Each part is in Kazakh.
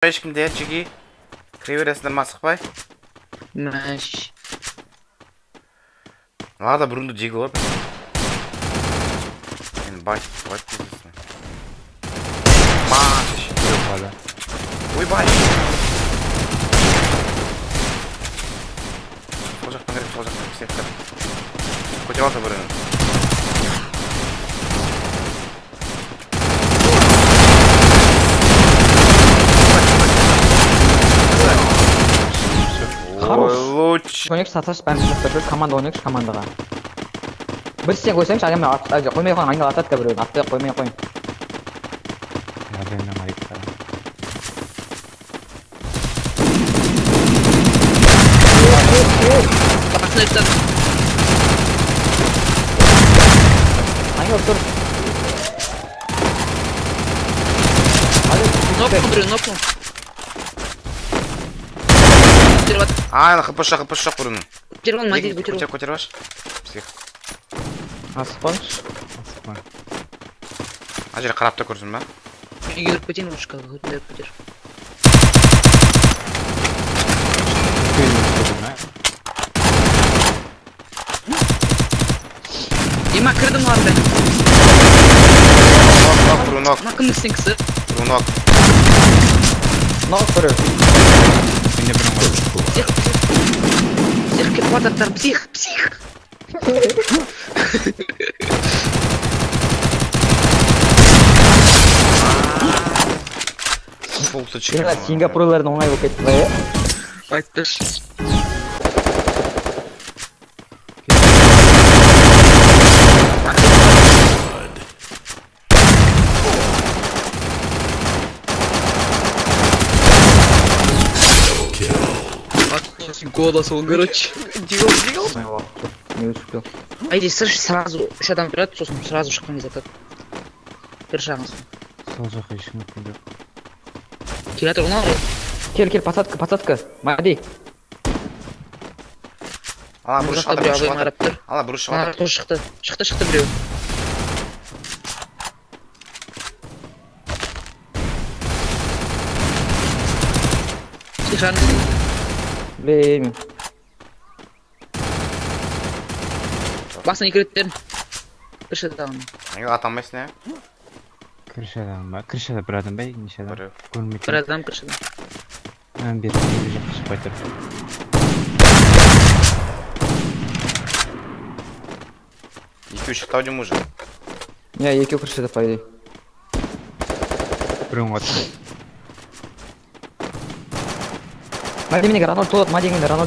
ешкімде жеги кіре бересіңдер ма асықпай? Мәш. Лада бұрынды жегі ғой. Мен байт кездесін. Маш! Ой, бай! Сол жақтан керек, сол жақтан сектор. Көтеп алды бірінің. Хорош. Ойнекші саташ бәрін шықтырып, команда ойнекші командаға. Бір сен қойсаңшы, әлемі қоймай қойын айнал атады біреуін, атты қоймай қойын. Басын өттір. Айнал тұр. Нокну біреу, нокну. Айна, хпш бұрының. Көтеріп ал, мәдел көтеріп ал. Көтеріп аш. Псих. Асықпаңшы. Ана жерге қарап та көрсін ба? Үйге кіріп кетейін ұшқаға, көтеріп көтер. Ема кірдім ларды. Нок, бұрын нок. Ана кім істен кісі? Бұрын нок. Нок бұры. Псих кетіп ататтар, псих. Сингапурлардың оңай болып кетті ба, е? Айтпыш. Голос он, короче. Дигл. Не успел. А иди, сразу, еще там вперед, сразу шагом не закат. Первый шаг. Сразу хочу не пойдет. Киля турнал. Кел, посадка. Мади. Ала, бұрыш шықты. Ала, бұрыш шықты. Тоже шықты біреу. Тихан. Блин. Басын екі реттен. Крышадан. Неге атамайсың, ә? Крышадан ба? Крышада бір адам ба? Неше адам? Бір адам крышадан. Мен бері жаққа шықпай тұр. Екеу шықты ау деймін уже. Не, екеу крышада по идее. Біреуін қатты. Мадеминеге Рональд толады,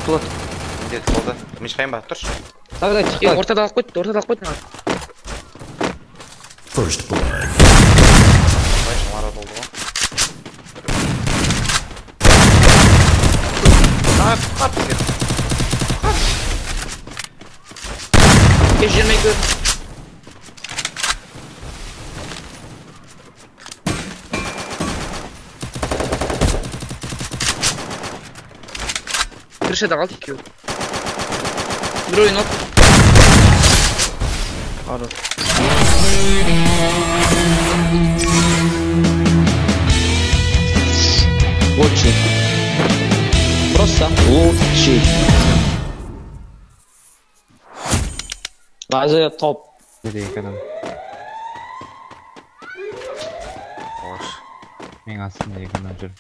толады. Деді толды. Мен шықайын ба? Тұршы. Давай, ортада алып қойды. First blood. Бай, шамара толды ғой. Қап, сен. Кеш жермей көр. Крышада қалды екеу. Біреу нок. Хорош. Лучший. Просто лучший. Даже топ. Где адам? Ош. Мен астымда екі адам жүр.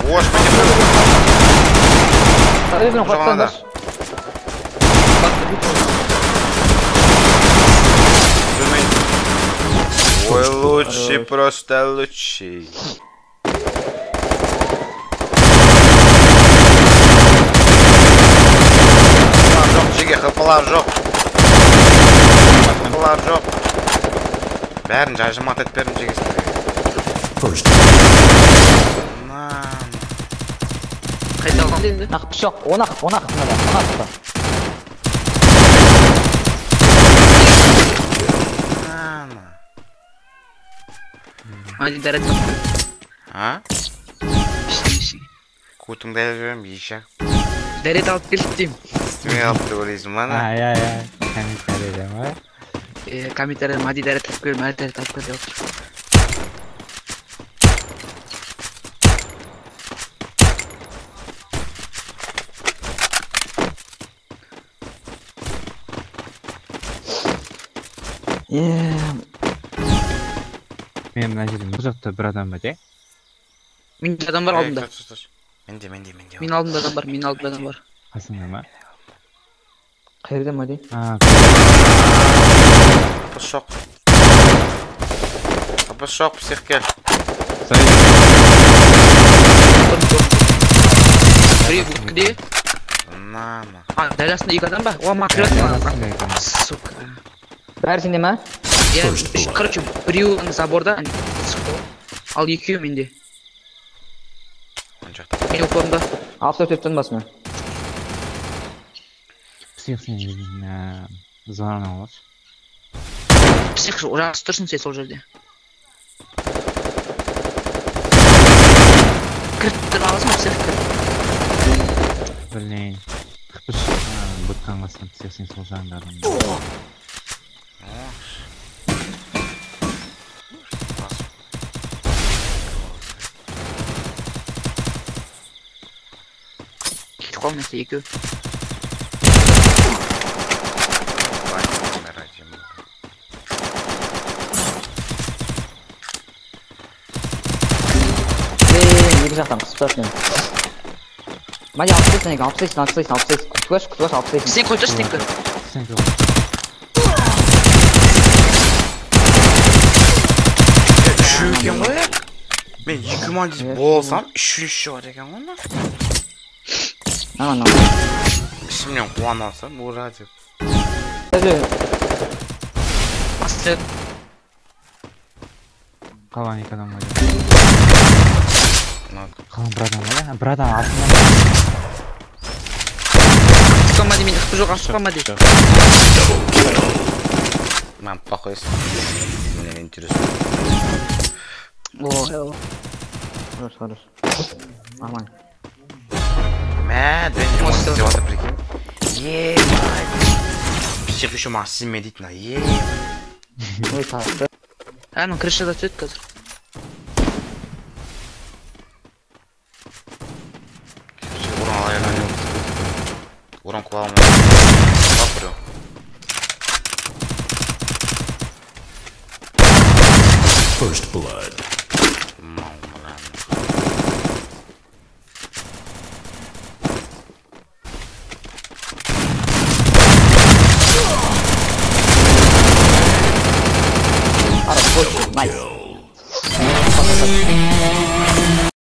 Ош, мен Тарифін қаттандаш. Ой, лучший, просто лучший. Жеге хыпылар жоқ. Бәрін жажымат et берін жегесін. Қайда қалды енді? Ақпыш жоқ, он ақ. Hadi deret bak. Ha? İşte. Kutunda yazıyorum bir işe. Deret alıp geldim. İstimi yaptı o zaman. Ya. Kamiter'e var. Kamiter'e hadi deret alıp gel, deret alıp gel. Мен мына жерде бұл жақта бір адам бар, иә? Менде адам бар алдымда. Менде. Мен алдымда адам бар, мен алдымда адам бар. Қасыңда ма? Қайерде Мади? Kapı şok psих gel. Где? Мама. Дәл астында екі адам ба? О, макрет ма? Сука. Бәрі сенде ма? Короче, біреуі заборда, ал екеуі менде. Мен упорымда. Алып өтептен басына. Псих сен зонаны алшы. Псих жасы тұрсын сен сол жерде. Кірттір аласың ба псих кірт? Білмейін. Қыпыш бұтқан қасынан псих сен сол жағында адам. Кетіп қалмаса екеу. Екі жақтан қысып тұрсын. Мади алып тастайсың. Күтіп алып тастайсың. Сен қой тұрсын екі. Сен көңіл. Үшеу екен ғой? Мен 2 мандис болсам, үшінші бар екен ғой? Ана. Ішімнен қуанасам, ура деп. Басты. Қалған екі адам бар. Қалған Надо. бір адам бар, бір адам артында. Қысқамады мен қыпы жоқ ашыққамады. Мам, похуй. Мне интересно. О, Хорош. Нормально. Мә, дән жұмыс істеп жатыр, прикинь. Ебать. Псих еще массив медит на Ой, тасты. ну крышада түседі қазір. Уран алайын. Уран құлағым. Бақ біреу. First blood.